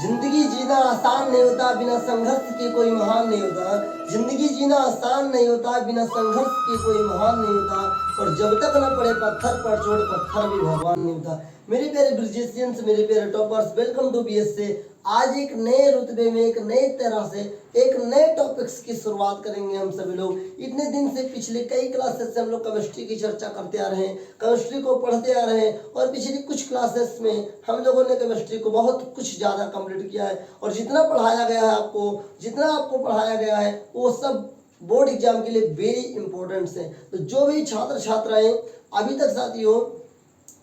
जिंदगी जीना आसान नहीं होता, बिना संघर्ष के कोई महान नहीं होता। जिंदगी जीना आसान नहीं होता, बिना संघर्ष के कोई महान नहीं होता। और जब तक न पड़े पत्थर पर चोट, पत्थर भी भगवान नहीं होता। मेरे प्यारे ब्रिजेशियंस, मेरे प्यारे टॉपर्स, वेलकम टू बीएस से। आज एक नए रुतबे में, एक नए तरह से, एक नए टॉपिक्स की शुरुआत करेंगे हम सभी लोग। इतने दिन से पिछले कई क्लासेस से हम लोग केमिस्ट्री की चर्चा करते आ रहे हैं, केमिस्ट्री को पढ़ते आ रहे हैं। और पिछली कुछ क्लासेस में हम लोगों ने केमिस्ट्री को बहुत कुछ ज़्यादा कंप्लीट किया है। और जितना पढ़ाया गया है आपको, जितना आपको पढ़ाया गया है, वो सब बोर्ड एग्जाम के लिए वेरी इंपॉर्टेंट है। तो जो भी छात्र छात्राएं अभी तक साथियों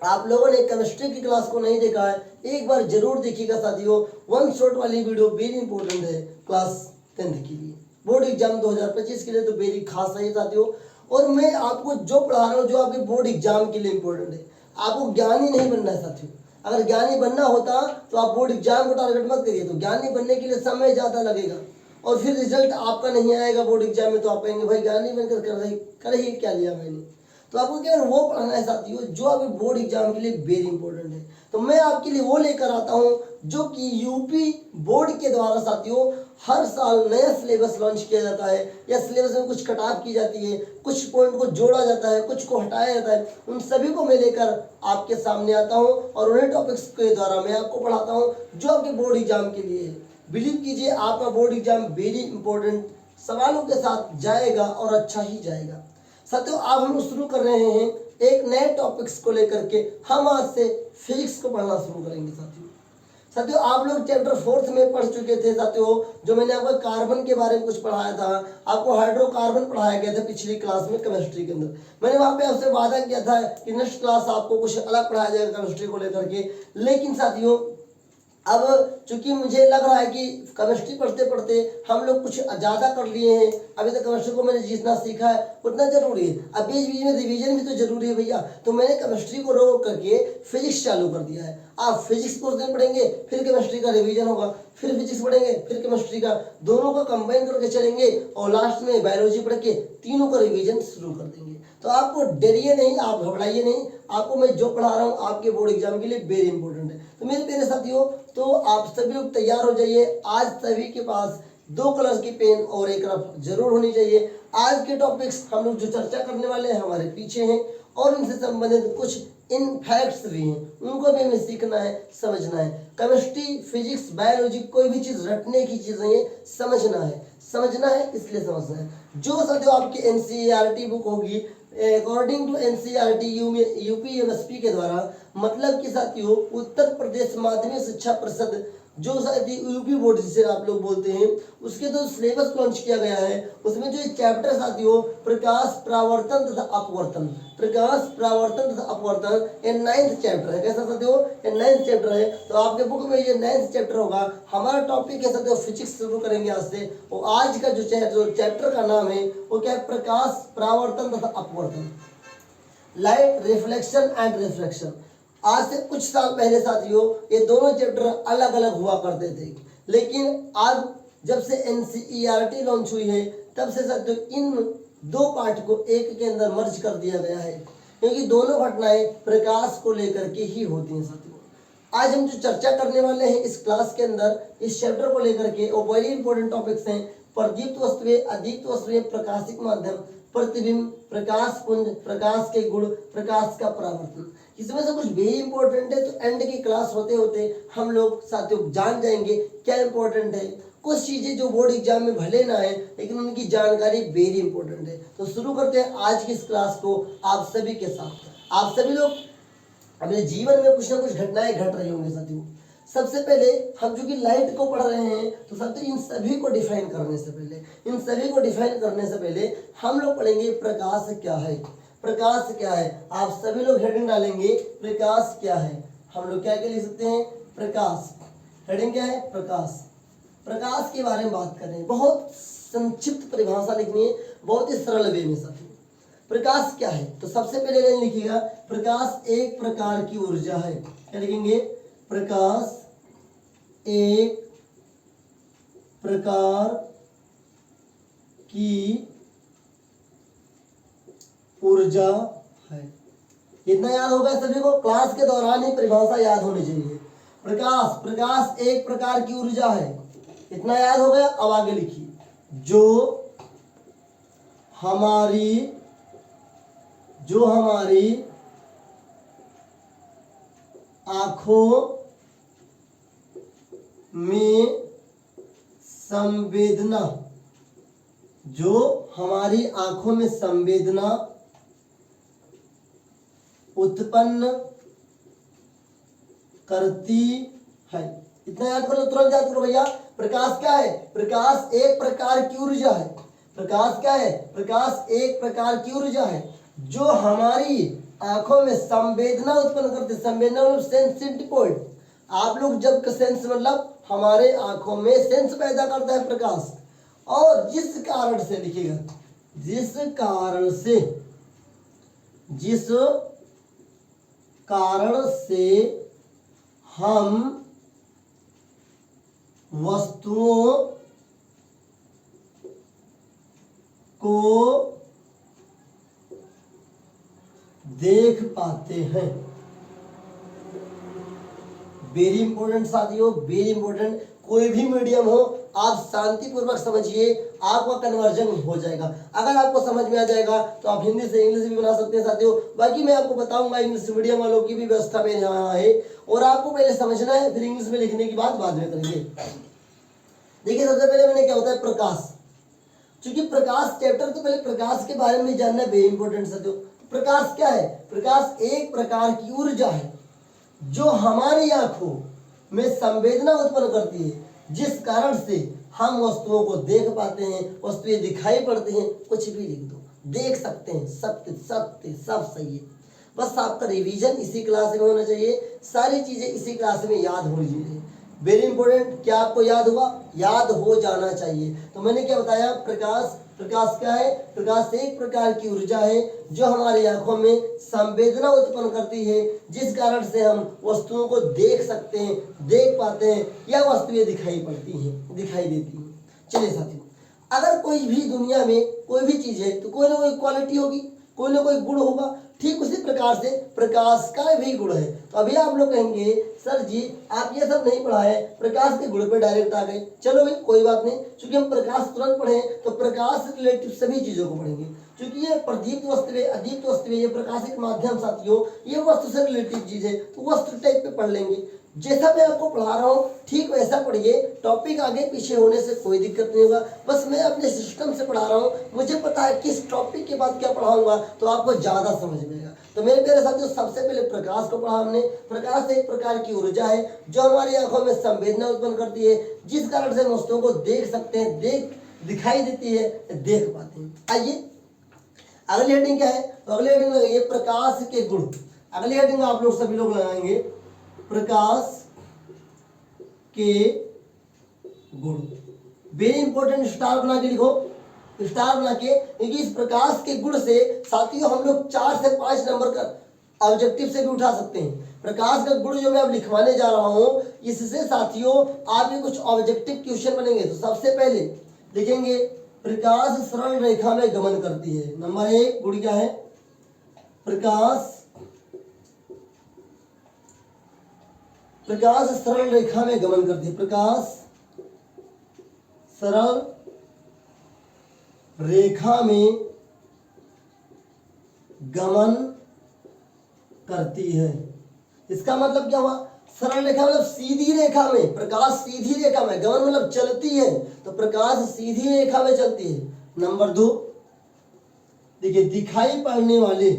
आप लोगों ने केमिस्ट्री की क्लास को नहीं देखा है, एक बार जरूर देखिएगा साथियों। वन शॉट वाली वीडियो वेरी इंपॉर्टेंट है क्लास 10th के लिए, बोर्ड एग्जाम 2025 के लिए तो वेरी खास है साथियों। और मैं आपको जो पढ़ा रहा हूँ, जो आपके बोर्ड एग्जाम के लिए इंपॉर्टेंट है। आपको ज्ञानी नहीं बनना है साथियों। अगर ज्ञानी बनना होता तो आप बोर्ड एग्जाम को टारगेट मत करिए। तो ज्ञानी बनने के लिए समय ज़्यादा लगेगा और फिर रिजल्ट आपका नहीं आएगा बोर्ड एग्जाम में। तो आप कहेंगे भाई ज्ञानी बनकर कर ही क्या लिया मैंने। तो आपको क्या वो पढ़ना है साथियों जो आपके बोर्ड एग्जाम के लिए वेरी इंपॉर्टेंट है। तो मैं आपके लिए वो लेकर आता हूँ जो कि यूपी बोर्ड के द्वारा साथियों हर साल नया सिलेबस लॉन्च किया जाता है, या सिलेबस में कुछ कटाव की जाती है, कुछ पॉइंट को जोड़ा जाता है, कुछ को हटाया जाता है। उन सभी को मैं लेकर आपके सामने आता हूँ और उन्हीं टॉपिक्स के द्वारा मैं आपको पढ़ाता हूँ जो आपके बोर्ड एग्जाम के लिए है। बिलीव कीजिए आपका बोर्ड एग्जाम वेरी इंपॉर्टेंट सवालों के साथ जाएगा और अच्छा ही जाएगा साथियों। अब हम शुरू कर रहे हैं एक नए टॉपिक्स को लेकर के। हम आज से फिजिक्स को पढ़ना शुरू करेंगे साथियों। आप लोग चैप्टर 4th में पढ़ चुके थे साथियों, जो मैंने आपको कार्बन के बारे में कुछ पढ़ाया था। आपको हाइड्रोकार्बन पढ़ाया गया था पिछली क्लास में केमिस्ट्री के अंदर। मैंने वहां पे आपसे वादा किया था कि नेक्स्ट क्लास आपको कुछ अलग पढ़ाया जाएगा केमिस्ट्री को लेकर के। लेकिन साथियों अब चूंकि मुझे लग रहा है कि केमिस्ट्री पढ़ते पढ़ते हम लोग कुछ ज़्यादा कर लिए हैं। अभी तक केमिस्ट्री को मैंने जितना सीखा है उतना जरूरी है। अब बीच बीच में रिवीजन भी तो जरूरी है भैया। तो मैंने केमिस्ट्री को रोक करके फिजिक्स चालू कर दिया है। आप फिजिक्स कुछ दिन पढ़ेंगे, फिर केमिस्ट्री का रिवीजन होगा, फिर फिजिक्स पढ़ेंगे, फिर केमिस्ट्री का, दोनों को कंबाइन करके चलेंगे और लास्ट में बायोलॉजी पढ़ के तीनों का रिवीजन शुरू कर देंगे। तो आपको डरिए नहीं, आप घबराइए नहीं। आपको मैं जो पढ़ा रहा हूँ आपके बोर्ड एग्जाम के लिए वेरी इंपॉर्टेंट है। तो मेरे प्यारे साथियों, तो आप सभी लोग तैयार हो जाइए। आज सभी के पास 2 कलर की पेन और एक रफ जरूर होनी चाहिए। आज के टॉपिक्स हम लोग जो चर्चा करने वाले हैं हमारे पीछे हैं और इनसे संबंधित कुछ इन फैक्ट्स भी हैं, उनको भी हमें सीखना है, समझना है। केमिस्ट्री, फिजिक्स, बायोलॉजी कोई भी चीज़ रटने की चीज़ नहीं है, समझना है इसलिए समझना है। जो साथियों आपकी एनसीईआरटी बुक होगी according to NCERT UP MSP के द्वारा, मतलब कि साथियों उत्तर प्रदेश माध्यमिक शिक्षा परिषद जो साथियों यूपी बोर्ड जिसे आप लोग बोलते हैं, उसके जो सिलेबस लॉन्च किया गया है उसमें जो चैप्टर साथियों प्रकाश परावर्तन तथा अपवर्तन, प्रकाश परावर्तन तथा अपवर्तन ये 9th चैप्टर है। कैसा साथियों? ये 9th चैप्टर है। तो आपके बुक में ये 9th चैप्टर होगा। हमारा टॉपिक है साथियों फिजिक्स शुरू करेंगे आज से। और आज का जो चैप्टर का नाम है वो क्या है? प्रकाश परावर्तन तथा अपवर्तन, लाइट रिफ्लेक्शन एंड रिफ्रैक्शन। आज से कुछ साल पहले साथियों ये दोनों चैप्टर अलग अलग हुआ करते थे, लेकिन आज जब से एनसीईआरटी लॉन्च हुई है तब से साथियों इन 2 पार्ट को एक के अंदर मर्ज कर दिया गया है, क्योंकि दोनों घटनाएं प्रकाश को लेकर के ही होती हैं साथियों। आज हम जो चर्चा करने वाले हैं इस क्लास के अंदर इस चैप्टर को लेकर के वो वेरी इंपॉर्टेंट टॉपिक्स हैं। प्रदीप्त वस्तुएं, अदीप्त वस्तुएं, प्रकाशिक माध्यम, प्रतिबिंब, प्रकाश पुंज, प्रकाश के गुण, प्रकाश का परावर्तन। इसमें से कुछ वेरी इंपॉर्टेंट है। तो एंड की क्लास होते होते हम लोग साथियों जान जाएंगे क्या इंपॉर्टेंट है। कुछ चीजें जो बोर्ड एग्जाम में भले ना है लेकिन उनकी जानकारी वेरी इंपॉर्टेंट है। तो शुरू करते हैं आज की इस क्लास को आप सभी के साथ। आप सभी लोग अपने जीवन में कुछ ना कुछ घटनाएं घट रही होंगी साथियों। सबसे पहले हम जो कि लाइट को पढ़ रहे हैं तो साथियों इन सभी को डिफाइन करने से पहले हम लोग पढ़ेंगे प्रकाश क्या है। प्रकाश क्या है? आप सभी लोग हेडिंग डालेंगे प्रकाश क्या है। हम लोग क्या लिख सकते हैं? प्रकाश। हेडिंग क्या है? प्रकाश। प्रकाश के बारे में बात कर रहे हैं। बहुत संक्षिप्त परिभाषा लिखनी है, बहुत ही सरल वे में साथियों। प्रकाश क्या है? तो सबसे पहले लाइन लिखिएगा प्रकाश एक प्रकार की ऊर्जा है। क्या लिखेंगे? प्रकाश एक प्रकार की ऊर्जा है। इतना याद होगा सभी को। क्लास के दौरान ही परिभाषा याद होनी चाहिए। प्रकाश, प्रकाश एक प्रकार की ऊर्जा है। इतना याद हो गया। अब आगे लिखिए, जो हमारी आंखों में संवेदना, जो हमारी आंखों में संवेदना उत्पन्न करती है। इतना याद करो, तुरंत याद करो भैया। प्रकाश क्या है? प्रकाश एक प्रकार की ऊर्जा है। प्रकाश क्या है? प्रकाश एक प्रकार की ऊर्जा है जो हमारी आंखों में संवेदना उत्पन्न करती है। संवेदना मतलब सेंसिटिव पॉइंट। आप लोग जब सेंस मतलब हमारे आंखों में सेंस पैदा करता है प्रकाश। और जिस कारण से लिखिएगा, जिस कारण से हम वस्तुओं को देख पाते हैं। वेरी इंपॉर्टेंट साथियों, वेरी इंपॉर्टेंट। कोई भी मीडियम हो, आप शांतिपूर्वक समझिए, आपका कन्वर्जन हो जाएगा। अगर आपको समझ में आ जाएगा तो आप हिंदी से इंग्लिश भी बना सकते हैं साथियों। बाकी मैं आपको बताऊंगा, इंग्लिश मीडियम वालों की भी व्यवस्था मेरे यहाँ है, और आपको पहले समझना है, फिर इंग्लिश में लिखने की बात बाद में करेंगे। देखिए, सबसे पहले मैंने क्या होता है प्रकाश। क्योंकि प्रकाश चैप्टर, तो पहले प्रकाश के बारे में जानना वेरी इंपॉर्टेंट साथियों। प्रकाश क्या है? प्रकाश एक प्रकार की ऊर्जा है जो हमारी आंखों में संवेदना उत्पन्न करती है, जिस कारण से हम वस्तुओं को देख पाते हैं, वस्तुएं दिखाई पड़ती हैं। कुछ भी लिख दो, देख सकते हैं, सत्य सत्य सब सही है। बस आपका रिवीजन इसी क्लास में होना चाहिए, सारी चीजें इसी क्लास में याद होनी चाहिए। Very important. क्या आपको याद हुआ? याद हो जाना चाहिए। तो मैंने क्या बताया? प्रकाश, प्रकाश क्या है? प्रकाश एक प्रकार की ऊर्जा है जो हमारी आंखों में संवेदना उत्पन्न करती है, जिस कारण से हम वस्तुओं को देख सकते हैं, देख पाते हैं, या वस्तुएं दिखाई पड़ती हैं, दिखाई देती हैं। चलिए साथियों, अगर कोई भी दुनिया में कोई भी चीज है तो कोई ना कोई क्वालिटी होगी, कोई ना कोई गुण होगा। ठीक उसी प्रकार से प्रकाश का भी गुण है। तो अभी आप लोग कहेंगे सर जी आप ये सब नहीं पढ़ा है, प्रकाश के गुण पे डायरेक्ट आ गए। चलो भाई कोई बात नहीं, क्योंकि हम प्रकाश तुरंत पढ़े तो प्रकाश से रिलेटिव सभी चीजों को पढ़ेंगे। क्योंकि ये प्रदीप्त वस्तुएं, अदीप्त वस्तुएं, ये प्रकाशिक माध्यम साथियों, ये वस्तु से रिलेटिव चीज है, तो वस्तु टाइप पे पढ़ लेंगे। जैसा मैं आपको पढ़ा रहा हूँ ठीक वैसा पढ़िए। टॉपिक आगे पीछे होने से कोई दिक्कत नहीं होगा। बस मैं अपने सिस्टम से पढ़ा रहा हूँ, मुझे पता है किस टॉपिक के बाद क्या पढ़ाऊंगा, तो आपको ज्यादा समझ में आएगा। तो मेरे प्यारे साथियों, सबसे पहले प्रकाश को पढ़ा हमने। प्रकाश एक प्रकार की ऊर्जा है जो हमारी आंखों में संवेदना उत्पन्न करती है, जिस कारण से हम वस्तुओं को देख सकते हैं, दिखाई देती है, देख पाते हैं। आइए अगली हेडिंग क्या है? तो अगली हेडिंग लगाइए प्रकाश के गुण। अगली हेडिंग आप लोग सभी लोग लगाएंगे प्रकाश के गुण। वेरी इंपॉर्टेंट, स्टार बना के लिखो, स्टार बना के, क्योंकि इस प्रकाश के गुण से साथियों हम लोग 4 से 5 नंबर का ऑब्जेक्टिव से भी उठा सकते हैं। प्रकाश का गुण जो मैं अब लिखवाने जा रहा हूं, इससे साथियों आपके कुछ ऑब्जेक्टिव क्वेश्चन बनेंगे। तो सबसे पहले लिखेंगे प्रकाश सरल रेखा में गमन करती है। नंबर 1 गुण क्या है? प्रकाश सरल रेखा में गमन करती है। प्रकाश सरल रेखा में गमन करती है। इसका मतलब क्या हुआ? सरल रेखा मतलब सीधी रेखा में, प्रकाश सीधी रेखा में, गमन मतलब चलती है, तो प्रकाश सीधी रेखा में चलती है। नंबर 2 देखिए, दिखाई पड़ने वाले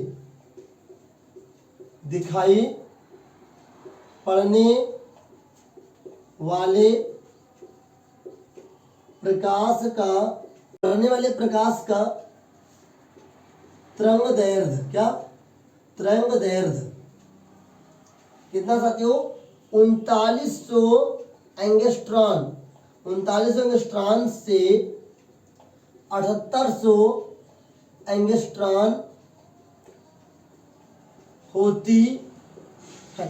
प्रकाश का तरंग दैर्घ्य, क्या तरंग दैर्घ्य कितना साथियों? 3900 एंगस्ट्रॉन, 3900 एंगस्ट्रॉन से 7800 एंगस्ट्रॉन होती है।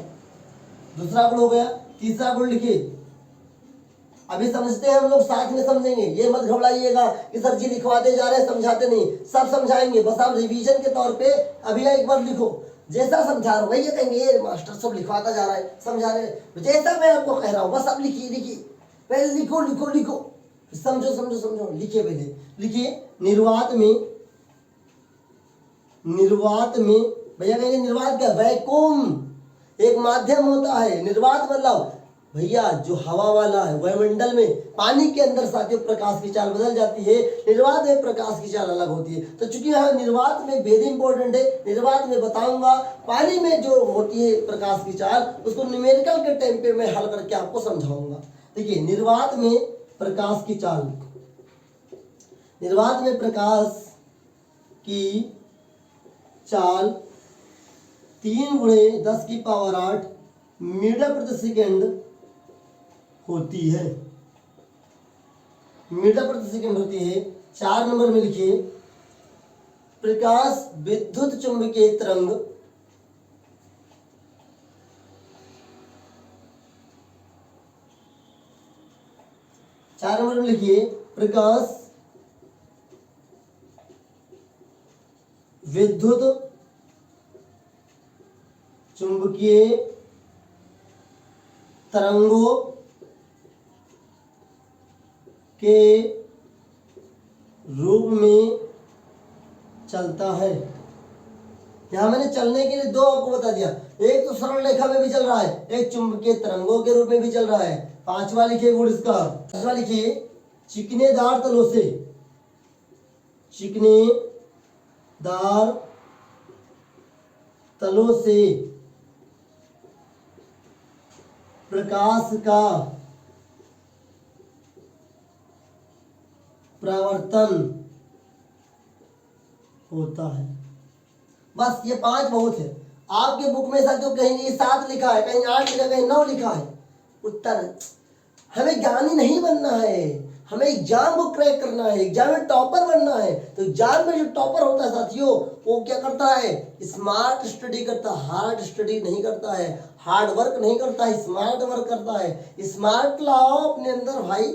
दूसरा गुण हो गया। तीसरा गुण लिखिए, अभी समझते हैं हम लोग, साथ में समझेंगे। ये मत घबराइएगा कि सर जी लिखवाते जा रहे हैं, समझाते नहीं। सब समझाएंगे, बस आप रिवीजन के तौर पे अभी एक बार लिखो। जैसा समझा रहा हूँ भैया कहेंगे ये मास्टर सब लिखवाता जा रहा है, समझा रहे हैं, जैसा मैं आपको कह रहा हूँ बस आप लिखिए लिखिए, पहले लिखो लिखो लिखो, समझो समझो समझो, लिखिए पहले लिखिए। निर्वात में भैया कहेंगे निर्वात क्या, वैक्यूम एक माध्यम होता है। निर्वात मतलब भैया जो हवा वाला है वायुमंडल में, पानी के अंदर साथियों प्रकाश की चाल बदल जाती है, निर्वात में प्रकाश की चाल अलग होती है। तो चूंकि यहाँ निर्वात में वेरी इंपॉर्टेंट है, निर्वात में बताऊंगा। पानी में जो होती है प्रकाश की चाल उसको न्यूमेरिकल के टाइम पे मैं हल करके आपको समझाऊंगा। देखिए निर्वात में प्रकाश की चाल, निर्वात में प्रकाश की चाल 3 × 10⁸ मीटर प्रति सेकंड होती है, मीटर प्रति सेकंड होती है। 4 नंबर में लिखिए प्रकाश विद्युत चुंबकीय तरंग प्रकाश विद्युत चुंबकीय तरंगों के रूप में चलता है। यहां मैंने चलने के लिए 2 आपको बता दिया, एक तो सरल रेखा में भी चल रहा है, एक चुंबकीय तरंगों के रूप में भी चल रहा है। 5वां लिखिए गुण इसका, 5वां लिखिए चिकनेदार तलों से प्रकाश का प्रवर्तन होता है। बस ये 5 बहुत है। आपके बुक में साथियों कहीं 7 लिखा है, कहीं 8 लिखा है, कहीं 9 लिखा है। उत्तर हमें ज्ञानी नहीं बनना है, हमें एग्जाम को क्रैक करना है, एग्जाम में टॉपर बनना है। तो एग्जाम में जो टॉपर होता है साथियों वो क्या करता है, स्मार्ट स्टडी करता है, हार्ड स्टडी नहीं करता है, हार्ड वर्क नहीं करता है, स्मार्ट वर्क करता है। स्मार्ट लाओ अपने अंदर भाई।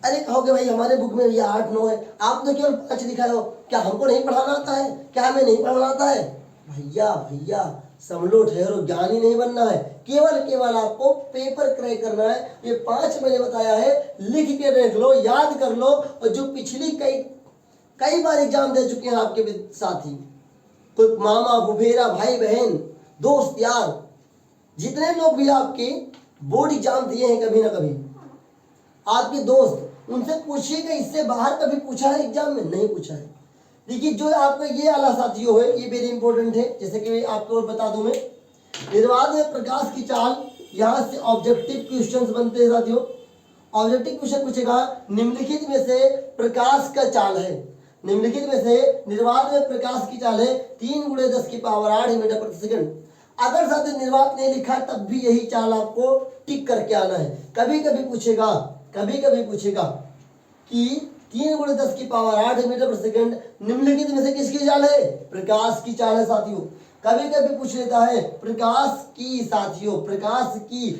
अरे कहोगे भाई हमारे बुक में ये 8 9 है, आप तो केवल 5 लिखा हो, क्या हमको नहीं पढ़ाना आता है, क्या हमें नहीं पढ़ाना आता है? भैया समझो, ठहरो, ज्ञानी नहीं बनना है, केवल आपको पेपर क्रैक करना है। ये 5 मैंने बताया है, लिख के देख लो, याद कर लो। और जो पिछली कई बार एग्जाम दे चुके हैं आपके साथी, कोई मामा फुफेरा भाई बहन दोस्त यार, जितने लोग भी आपके बोर्ड एग्जाम दिए हैं कभी ना कभी, आपके दोस्त, उनसे पूछिएगा इससे बाहर कभी पूछा है एग्जाम में? नहीं पूछा है। देखिए जो आपका ये वाला साथियों है, ये वेरी इंपॉर्टेंट है। जैसे कि आपको और बता दूं मैं, निर्वात में प्रकाश की चाल, यहां से ऑब्जेक्टिव क्वेश्चंस बनते हैं साथियों। ऑब्जेक्टिव क्वेश्चन पूछेगा निम्नलिखित में से प्रकाश का चाल है, निम्नलिखित में से निर्वात में प्रकाश की चाल है 3 × 10⁸ मीटर प्रति सेकंड। अगर साथियों निर्वात नहीं लिखा तब भी यही चाल आपको टिक करके आना है। कभी कभी पूछेगा कि 3 × 10⁸ मीटर प्रति सेकंड निम्नलिखित में से किसकी चाल है? प्रकाश की चाल है साथियों। कभी कभी पूछ लेता है प्रकाश की, साथियों प्रकाश की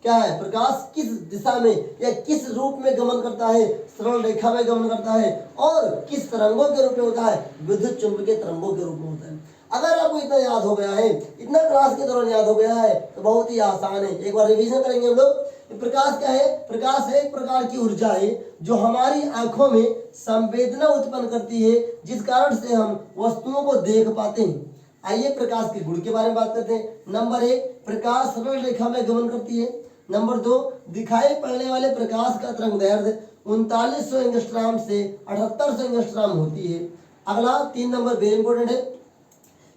क्या है, प्रकाश किस दिशा में या किस रूप में गमन करता है? सरल रेखा में गमन करता है। और किस तरंगों के रूप में होता है? विद्युत चुंबकीय तरंगों के रूप में होता है। अगर आपको इतना याद हो गया है, इतना क्लास के दौरान याद हो गया है, तो बहुत ही आसान है। एक बार रिवीजन करेंगे हम लोग। प्रकाश क्या है? प्रकाश है एक प्रकार की ऊर्जा है जो हमारी आंखों में संवेदना उत्पन्न करती है, जिस कारण से हम वस्तुओं को देख पाते हैं। आइए प्रकाश के गुण के बारे में बात करते हैं। नंबर 1, प्रकाश सरल रेखा में गमन करती है। नंबर 2, दिखाई पड़ने वाले प्रकाश का तरंगदैर्घ्य 3900 एंगस्ट्रॉम से 7800 एंगस्ट्रॉम होती है। अगला 3 नंबर वेरी इंपॉर्टेंट है,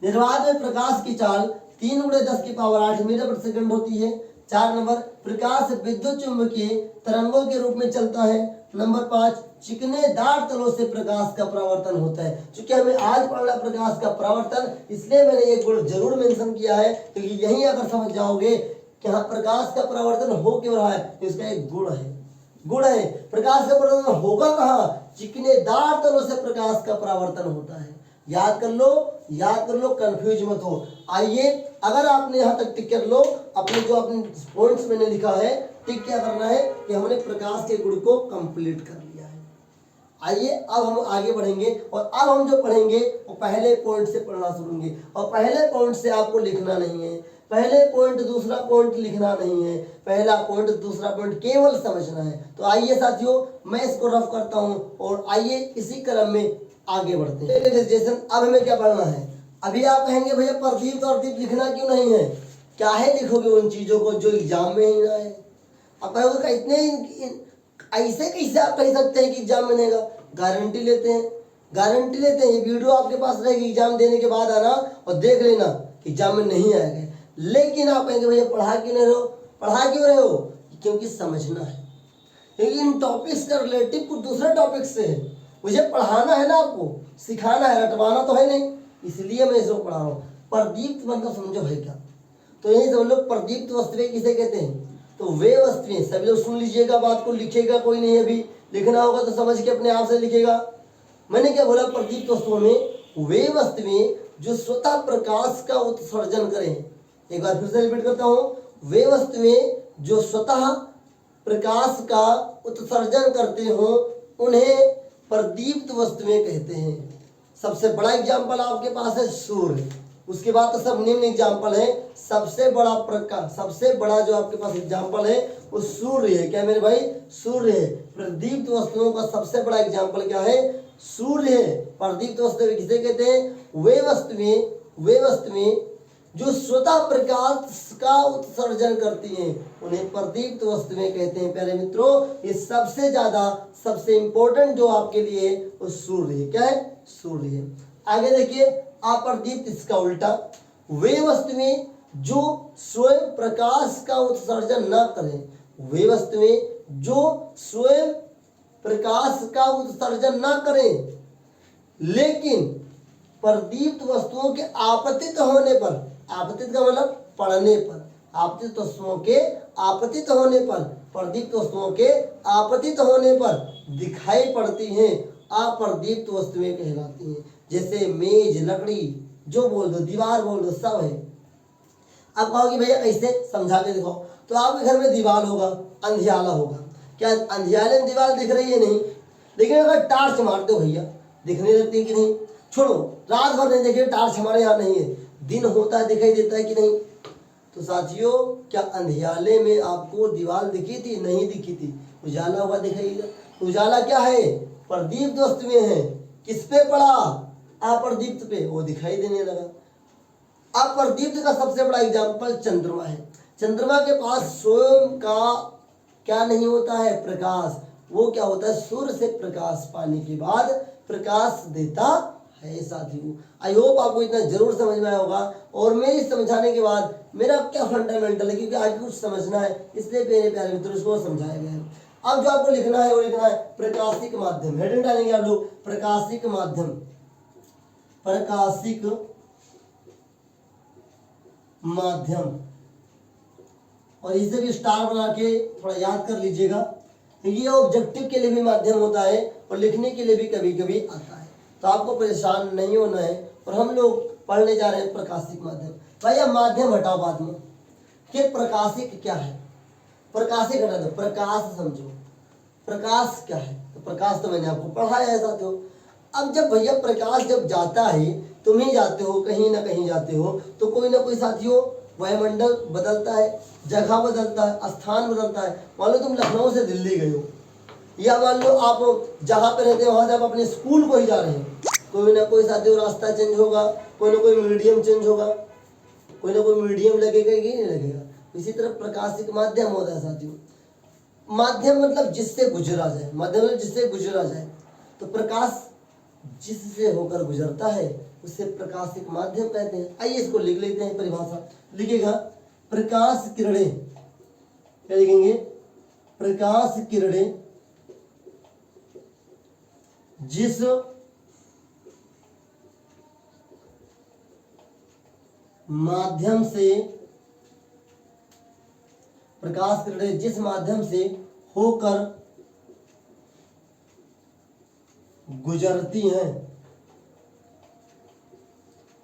निर्वात में प्रकाश की चाल 3 × 10⁸ मीटर प्रति सेकंड होती है। 4 नंबर, प्रकाश विद्युत चुंबकीय तरंगों के रूप में चलता है। नंबर 5, चिकनेदार तलों से प्रकाश का परावर्तन होता है। क्योंकि हमें आज पढ़ना प्रकाश का परावर्तन, इसलिए मैंने ये गुण जरूर मेंशन किया है, क्योंकि यही अगर समझ जाओगे कि हाँ प्रकाश का परावर्तन हो क्यों रहा है, तो इसका एक गुण है। प्रकाश का परावर्तन होगा कहाँ? चिकनेदार तलों से प्रकाश का परावर्तन होता है। याद कर लो, कंफ्यूज मत हो। आइए, अगर आपने यहाँ तक टिक कर लो, अपने जो अपने पॉइंट्स मैंने लिखा है, टिक क्या करना है कि हमने प्रकाश के गुण को कंप्लीट कर लिया है। आइए अब हम आगे बढ़ेंगे और अब हम जो पढ़ेंगे वो पहले पॉइंट से पढ़ना शुरू होंगे और पहले पॉइंट से आपको लिखना नहीं है, पहले पॉइंट दूसरा पॉइंट लिखना नहीं है, पहला पॉइंट दूसरा पॉइंट केवल समझना है। तो आइए साथियों मैं इसको रफ करता हूँ और आइए इसी क्रम में आगे बढ़ते हैं। जैसे अब हमें क्या पढ़ना है, अभी आप कहेंगे भैया प्रदीप्त और दीप्त लिखना क्यों नहीं है, क्या है लिखोगे उन चीजों को जो एग्जाम में ही ना है। अब कहोगे इतने ऐसे कैसे आप कह सकते हैं कि एग्जाम में रहेगा, गारंटी लेते हैं, गारंटी लेते हैं। ये वीडियो आपके पास रहेगी, एग्जाम देने के बाद आना और देख लेना कि एग्जाम में नहीं आएगा। लेकिन आप कहेंगे भैया पढ़ा क्यों नहीं रहे हो, पढ़ा क्यों रहे हो, क्योंकि समझना है, क्योंकि इन टॉपिक्स का रिलेटिव कुछ दूसरे टॉपिक से है, मुझे पढ़ाना है ना, आपको सिखाना है, रटवाना तो है नहीं, इसलिए मैं इसको पढ़ा रहा हूँ। प्रदीप्त मतलब समझो है क्या, तो यही सब लोग प्रदीप्त वस्तुएं किसे कहते हैं, तो वे वस्तुएं, सभी लोग सुन लीजिएगा बात को, लिखेगा कोई नहीं, अभी लिखना होगा तो समझ के अपने आप से लिखेगा। मैंने क्या बोला, प्रदीप्त वस्तुओं में वे वस्तुएं जो स्वतः प्रकाश का उत्सर्जन करें, एक बार फिर से रिपीट करता हूँ, वे वस्तुएं जो स्वतः प्रकाश का उत्सर्जन करते हो उन्हें प्रदीप्त वस्तुएं कहते हैं। सबसे बड़ा एग्जाम्पल आपके पास है सूर्य, उसके बाद तो सब निम्न एग्जाम्पल है। सबसे बड़ा प्रकाश, सबसे बड़ा जो आपके पास एग्जाम्पल है वो सूर्य है। क्या मेरे भाई, सूर्य है। प्रदीप्त वस्तुओं का सबसे बड़ा एग्जाम्पल क्या है, सूर्य है। प्रदीप्त वस्तुएं किसे कहते हैं, वे वस्तुएं जो स्वतः प्रकाश का उत्सर्जन करती हैं उन्हें प्रदीप्त वस्तुएं कहते हैं। प्यारे मित्रों, ये सबसे ज्यादा सबसे इंपॉर्टेंट जो आपके लिए वो सूर्य है। क्या है, सूर्य है। आगे देखिए अप्रदीप्त, इसका उल्टा, वे वस्तुएं जो स्वयं प्रकाश का उत्सर्जन न करें, वे वस्तुएं जो स्वयं प्रकाश का उत्सर्जन न करें लेकिन प्रदीप्त वस्तुओं के आपतित होने पर, आपतित का मतलब पड़ने पर, आपतित वस्तुओं के आपतित होने पर, प्रदीप्त वस्तुओं के आपतित होने पर दिखाई पड़ती हैं, अप्रदीप्त वस्तुएं कहलाती हैं। जैसे मेज, लकड़ी, जो बोल दो, दीवार बोल दो, सब है। अब कहोगे भैया कैसे, समझा के दिखाओ। तो आपके घर में दीवार होगा, अंधियाला होगा, क्या अंधियाले में दीवार दिख रही है, नहीं, लेकिन अगर टार्च मारते हो भैया दिखने लगती है कि नहीं, छोड़ो रात भर नहीं देखिए, टार्च हमारे यहाँ नहीं है, दिन होता है दिखाई देता है कि नहीं। तो साथियों क्या अंधियाले में आपको दीवार दिखी थी, नहीं दिखी थी, उजाला हुआ दिखाई। उजाला क्या है, प्रदीप्त वस्तुएं हैं, किस पे पड़ा, अप्रदीप्त पे, वो दिखाई देने लगा। अप्रदीप्त का सबसे बड़ा एग्जाम्पल चंद्रमा है। चंद्रमा के पास स्वयं का क्या नहीं होता है, प्रकाश, वो क्या होता है, सूर्य से प्रकाश पाने के बाद प्रकाश देता है। साथियों आई होप आपको इतना जरूर समझ में आया होगा, और मेरी समझाने के बाद मेरा क्या फंडामेंटल है, क्योंकि आगे कुछ समझना है, इसलिए मेरे प्यारे मित्रों इसको समझाया गया है। अब जो आपको लिखना है वो लिखना है प्रकाशिक माध्यम, हेडिंग डालेंगे आप लोग, प्रकाशिक माध्यम, प्रकाशिक माध्यम, और इसे भी स्टार बना के थोड़ा याद कर लीजिएगा, ये ऑब्जेक्टिव के लिए भी माध्यम होता है और लिखने के लिए भी कभी कभी आता है। तो आपको परेशान नहीं होना है, और हम लोग पढ़ने जा रहे हैं प्रकाशिक माध्यम। भाई अब माध्यम हटाओ बाद में, कि प्रकाशिक क्या है, प्रकाशिक हटा दो, प्रकाश समझो, प्रकाश क्या है, तो प्रकाश तो मैंने आपको पढ़ाया है साथियों। अब जब भैया प्रकाश जब जाता है, तुम ही जाते हो, कहीं ना कहीं जाते हो, तो कोई ना कोई साथियों वायुमंडल बदलता है, जगह बदलता है, स्थान बदलता है। मान लो तुम लखनऊ से दिल्ली गए हो, या मान लो आप जहाँ पे रहते हो वहाँ से आप अपने स्कूल को ही जा रहे हैं, कोई ना कोई साथियों रास्ता चेंज होगा, कोई ना कोई मीडियम चेंज होगा, कोई ना कोई मीडियम लगेगा कि नहीं लगेगा। इसी तरह प्रकाशिक माध्यम होता है साथियों। माध्यम मतलब जिससे गुजरा जाए, माध्यम मतलब जिससे गुजरा जाए, तो प्रकाश जिससे होकर गुजरता है उसे प्रकाशिक माध्यम कहते हैं। आइए इसको लिख लेते हैं, परिभाषा लिखेगा, प्रकाश किरणें, क्या लिखेंगे, प्रकाश किरणें जिस माध्यम से, प्रकाश किरणें जिस माध्यम से होकर गुजरती हैं,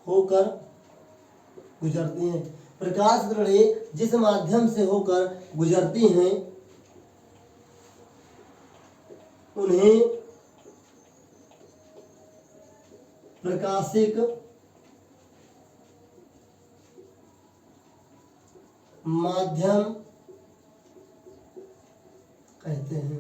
होकर गुजरती हैं, प्रकाश किरणें जिस माध्यम से होकर गुजरती हैं उन्हें प्रकाशिक माध्यम कहते हैं,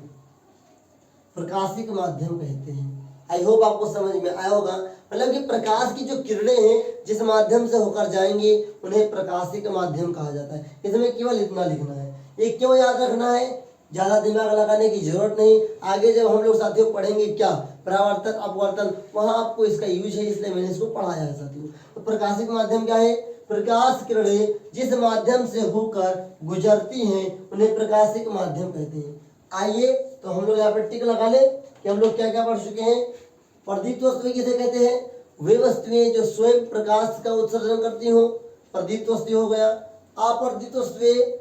प्रकाशिक माध्यम कहते हैं। आई होप आपको समझ में आया होगा। मतलब कि प्रकाश की जो किरणें हैं जिस माध्यम से होकर जाएंगे उन्हें प्रकाशिक माध्यम कहा जाता है। इसमें केवल इतना लिखना है। ये क्यों याद रखना है, ज्यादा दिमाग लगाने की जरूरत नहीं। आगे जब हम लोग साथियों पढ़ेंगे क्या परावर्तन अपवर्तन, वहां आपको इसका यूज है, इसलिए मैंने इसको पढ़ाया है साथियों। तो प्रकाशिक माध्यम क्या है, प्रकाश किरणें जिस माध्यम से होकर गुजरती हैं उन्हें प्रकाशिक माध्यम कहते हैं। आइए तो हम लोग यहाँ पर टिक लगा ले कि हम लोग क्या क्या पढ़ चुके हैं। प्रदीप्त वस्तुएं किसे कहते हैं, वे वस्तुएं जो स्वयं प्रकाश का उत्सर्जन करती हो, प्रदीप्त वस्तु हो गया। अप्रदीप्त वस्तुएं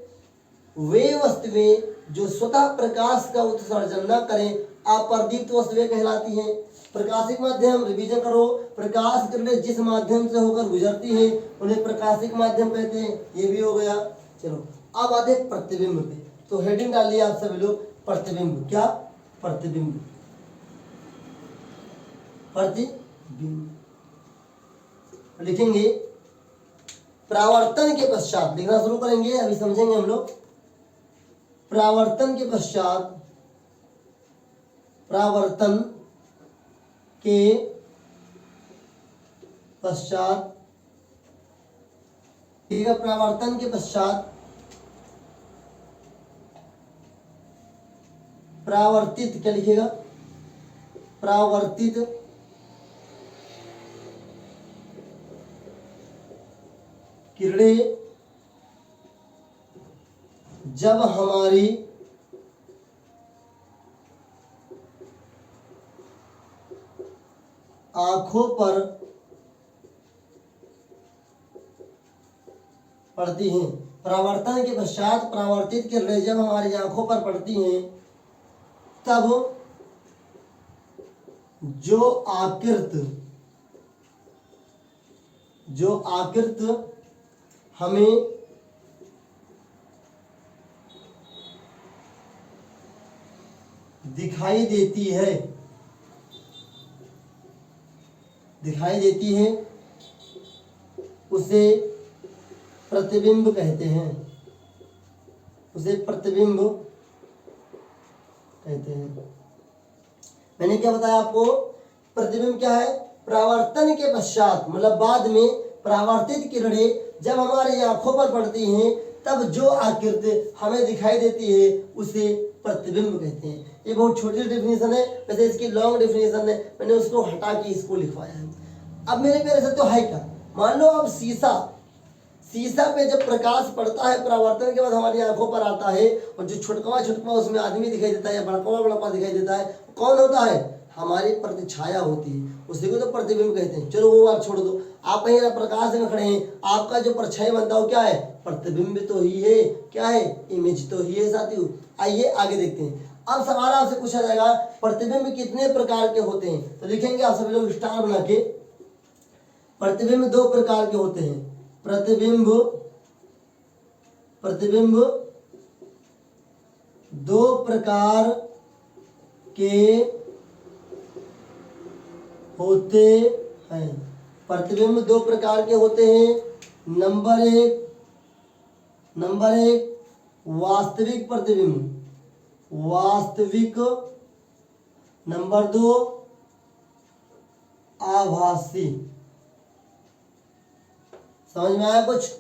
वे वस्तुएं जो स्वतः प्रकाश का उत्सर्जन न करें, अप्रदीप्त वस्तुएं कहलाती हैं। प्रकाशिक माध्यम रिवीजन करो, प्रकाश किरणें जिस माध्यम से होकर गुजरती है उन्हें प्रकाशिक माध्यम कहते हैं। ये भी हो गया। चलो अब आते हैं प्रतिबिंब पे। तो हेडिंग डालिए आप सभी लोग, प्रतिबिंब। क्या, प्रतिबिंब, प्रतिबिंब लिखेंगे। परावर्तन के पश्चात लिखना शुरू करेंगे, अभी समझेंगे हम लोग। परावर्तन के पश्चात, परावर्तन के पश्चात, ठीक है, परावर्तन के पश्चात परावर्तित, क्या लिखेगा, परावर्तित किरणें जब हमारी आंखों पर पड़ती हैं, परावर्तन के पश्चात परावर्तित किरणें जब हमारी आंखों पर पड़ती हैं तब जो आकृत हमें दिखाई देती है उसे प्रतिबिंब कहते हैं, उसे प्रतिबिंब कहते हैं। मैंने क्या बताया आपको, प्रतिबिंब क्या है, परावर्तन के पश्चात मतलब बाद में परावर्तित किरणें जब हमारी आंखों पर पड़ती हैं तब जो आकृति हमें दिखाई देती है उसे प्रतिबिंब कहते हैं। ये बहुत छोटी डेफिनेशन है, वैसे इसकी लॉन्ग डेफिनेशन है, मैंने उसको हटा के इसको लिखवाया है। अब मेरे प्यारे साथियों है क्या, मान लो अब शीशा पे जब प्रकाश पड़ता है परावर्तन के बाद हमारी आंखों पर आता है और जो छुटकवा उसमें आदमी दिखाई देता है या बड़कवा दिखाई देता है, कौन होता है, हमारी प्रतिछाया होती है, उसी को तो प्रतिबिंब कहते हैं। चलो वो बात छोड़ दो, आप कहीं प्रकाश में खड़े हैं, आपका जो परछाई बनता है वो क्या है, प्रतिबिंब तो ही है, क्या है, इमेज तो ही है साथियों। आइए आगे देखते हैं। अब सवाल आपसे पूछा जाएगा प्रतिबिंब कितने प्रकार के होते हैं, तो लिखेंगे आप सभी लोग स्टार बना के। प्रतिबिंब दो प्रकार के होते हैं, प्रतिबिंब दो प्रकार के होते हैं, प्रतिबिंब दो प्रकार के होते हैं। नंबर एक वास्तविक प्रतिबिंब, नंबर दो आभासी। समझ में आया कुछ,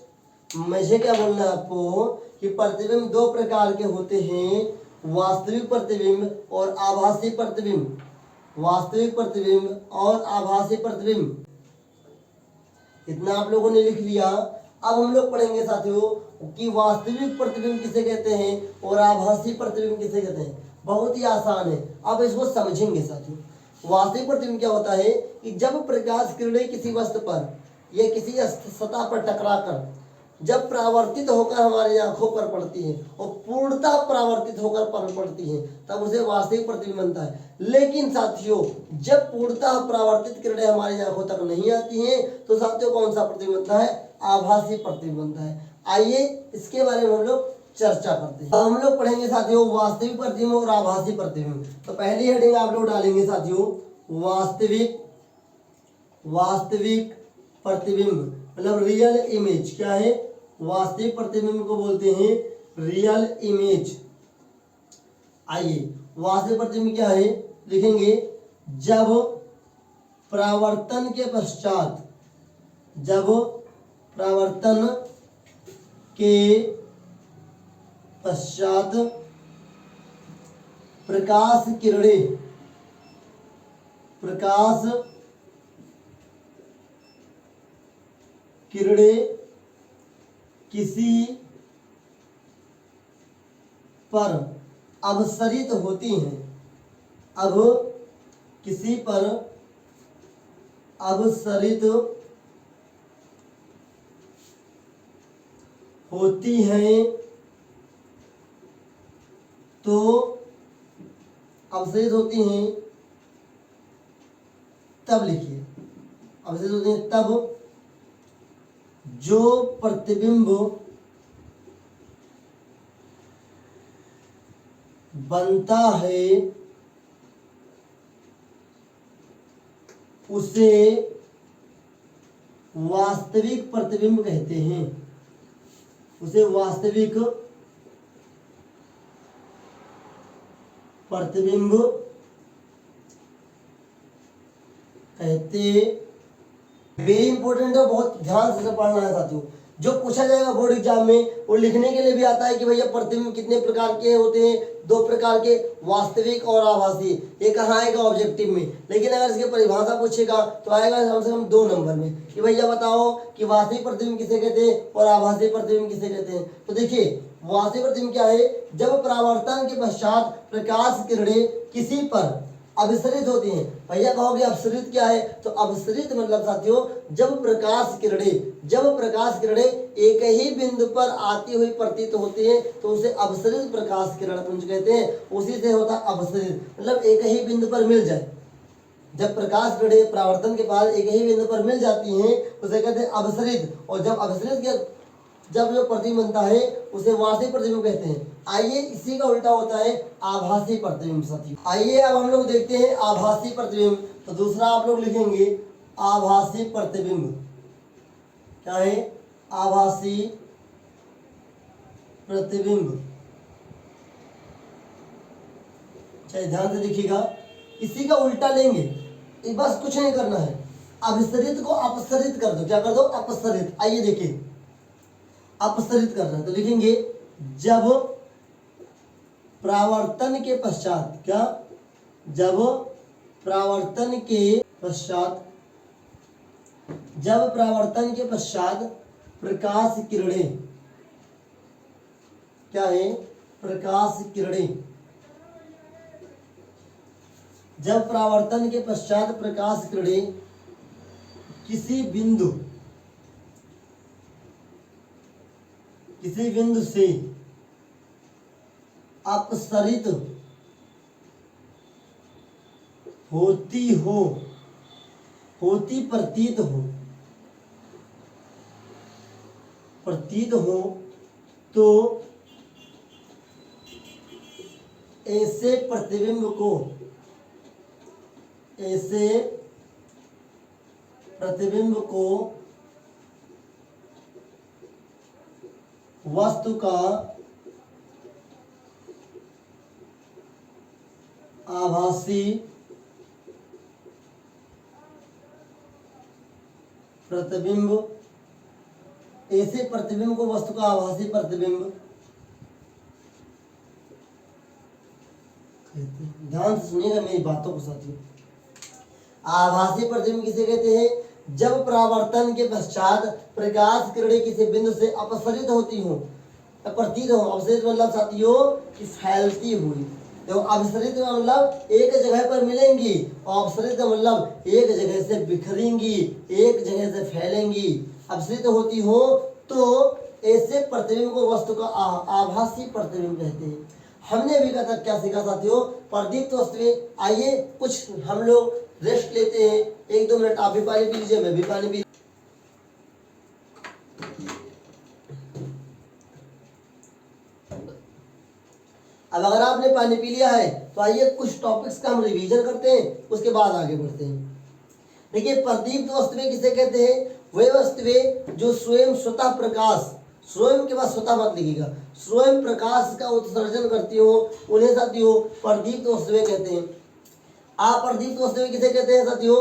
मुझे क्या बोलना है आपको कि प्रतिबिंब दो प्रकार के होते हैं, वास्तविक प्रतिबिंब और आभासी प्रतिबिंब, वास्तविक प्रतिबिंब और आभासी प्रतिबिंब। इतना आप लोगों ने लिख लिया। अब हम लोग पढ़ेंगे साथियों कि वास्तविक प्रतिबिंब किसे कहते हैं और आभासी प्रतिबिंब किसे कहते हैं। बहुत ही आसान है, अब इसको समझेंगे साथियों। वास्तविक प्रतिबिंब क्या होता है कि जब प्रकाश किरणें किसी वस्तु पर या किसी सतह पर टकराकर जब परावर्तित होकर हमारी आंखों पर पड़ती है और पूर्णतः परावर्तित होकर पड़ती है तब उसे वास्तविक प्रतिबिंब बनता है। लेकिन साथियों जब पूर्णतः परावर्तित किरणें हमारी आंखों तक नहीं आती हैं तो साथियों कौन सा प्रतिबिंब बनता है, आभासी प्रतिबिंब बनता है। आइए इसके बारे में हम लोग चर्चा करते हैं। हम लोग पढ़ेंगे साथियों वास्तविक प्रतिबिंब और आभासी प्रतिबिंब। तो पहली हेडिंग आप लोग डालेंगे साथियों वास्तविक वास्तविक प्रतिबिंब मतलब रियल इमेज क्या है, वास्तविक प्रतिबिंब को बोलते हैं रियल इमेज। आइए वास्तविक प्रतिबिंब क्या है लिखेंगे, जब परावर्तन के पश्चात, जब परावर्तन के पश्चात प्रकाश किरणें, प्रकाश किरणें किसी पर अपसरित होती हैं, अब किसी पर अपसरित होती हैं तो अपसरित होती हैं तब लिखिए, अपसरित होती हैं तब जो प्रतिबिंब बनता है उसे वास्तविक प्रतिबिंब कहते हैं, उसे वास्तविक प्रतिबिंब कहते। वेरी इंपॉर्टेंट है, बहुत ध्यान से पढ़ना है साथियों। जो पूछा जाएगा बोर्ड एग्जाम में वो लिखने के लिए भी आता है कि भैया प्रतिबिंब कितने प्रकार के होते हैं, 2 प्रकार के, वास्तविक और आभासी। ये कहाँ आएगा ऑब्जेक्टिव में, लेकिन अगर इसकी परिभाषा पूछेगा तो आएगा कम से कम 2 नंबर में कि भैया बताओ कि वास्तविक प्रतिबिंब किसे कहते हैं और आभासी प्रतिबिंब किसे कहते हैं। तो देखिए वास्तविक प्रतिबिंब क्या है, जब परावर्तन के पश्चात प्रकाश किरणें किसी पर अपसरित होती हैं। भैया कहोगे अपसरित क्या है, तो अपसरित मतलब साथियों जब प्रकाश किरणें, जब प्रकाश किरणें एक ही बिंदु पर आती हुई प्रतीत होती हैं तो उसे अपसरित प्रकाश किरण पुंज कहते हैं। उसी से होता है अपसरित, मतलब एक ही बिंदु पर मिल जाए, जब प्रकाश किरणें परावर्तन के बाद एक ही बिंदु पर मिल जाती हैं उसे कहते हैं अपसरित। और जब अपसरित के जब जो प्रतिबिंब बनता है उसे वास्तविक प्रतिबिंब कहते हैं। आइए इसी का उल्टा होता है आभासी प्रतिबिंब साथी। आइए अब हम लोग देखते हैं आभासी प्रतिबिंब। तो दूसरा आप लोग लिखेंगे आभासी प्रतिबिंब क्या है, आभासी प्रतिबिंब। चाहे ध्यान से देखिएगा, इसी का उल्टा लेंगे, बस कुछ नहीं करना है, अपसरित को अपसरित कर दो। क्या कर दो, अपसरित। आइए देखिए अपसरित करना है तो लिखेंगे जब परावर्तन के पश्चात, क्या, जब परावर्तन के पश्चात, जब परावर्तन के पश्चात प्रकाश किरणें, क्या है, प्रकाश किरणें, जब परावर्तन के पश्चात प्रकाश किरणें किसी बिंदु से अपसरित होती हो, होती प्रतीत हो तो ऐसे प्रतिबिंब को, ऐसे प्रतिबिंब को वस्तु का आभासी प्रतिबिंब, ऐसे प्रतिबिंब को वस्तु का आभासी प्रतिबिंब। ध्यान से सुनिएगा मेरी बातों को साथियों। आभासी प्रतिबिंब किसे कहते हैं, जब परावर्तन के पश्चात प्रकाश किरणें किसी बिंदु से अपसरित होती हो, प्रतीत हो। अपसरित मतलब साथियों कि फैलती हुई। देखो अपसरित मतलब एक जगह पर मिलेंगी और अपसरित मतलब एक जगह से बिखरेंगी, एक जगह से फैलेंगी। अपसरित होती हो तो ऐसे प्रतिबिंब को वस्तु का आभासी प्रतिबिंब कहते हैं। हमने अभी कहा था क्या सीखा साथियों, प्रदीप्त वस्तुएं। आइए कुछ हम लोग रेस्ट लेते हैं, 1-2 मिनट आप भी पानी पी लीजिए, मैं भी पानी पी। अब अगर आपने पानी पी लिया है तो आइए कुछ टॉपिक्स का हम रिवीजन करते हैं, उसके बाद आगे बढ़ते हैं। देखिए प्रदीप्त वस्तुएं किसे कहते हैं? वे वस्तुएं जो स्वयं स्वतः प्रकाश, स्वयं के बाद स्वतः मत लिखिएगा, स्वयं प्रकाश का उत्सर्जन करती हो उन्हें साथियों प्रदीप्त वस्तुएं कहते हैं। अप्रदीप्त वस्तुएं किसे कहते हैं साथियों?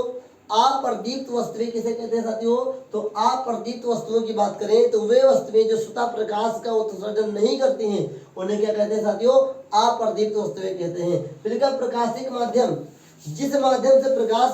अप्रदीप्त वस्तुएं किसे कहते हैं साथियों? तो अप्रदीप्त वस्तुओं की बात करें तो वे वस्तुएं जो स्वतः प्रकाश का उत्सर्जन नहीं करती हैं उन्हें क्या कहते हैं साथियों? अप्रदीप्त वस्तुएं कहते हैं। फिर क्या प्रकाशिक माध्यम, जिस माध्यम से प्रकाश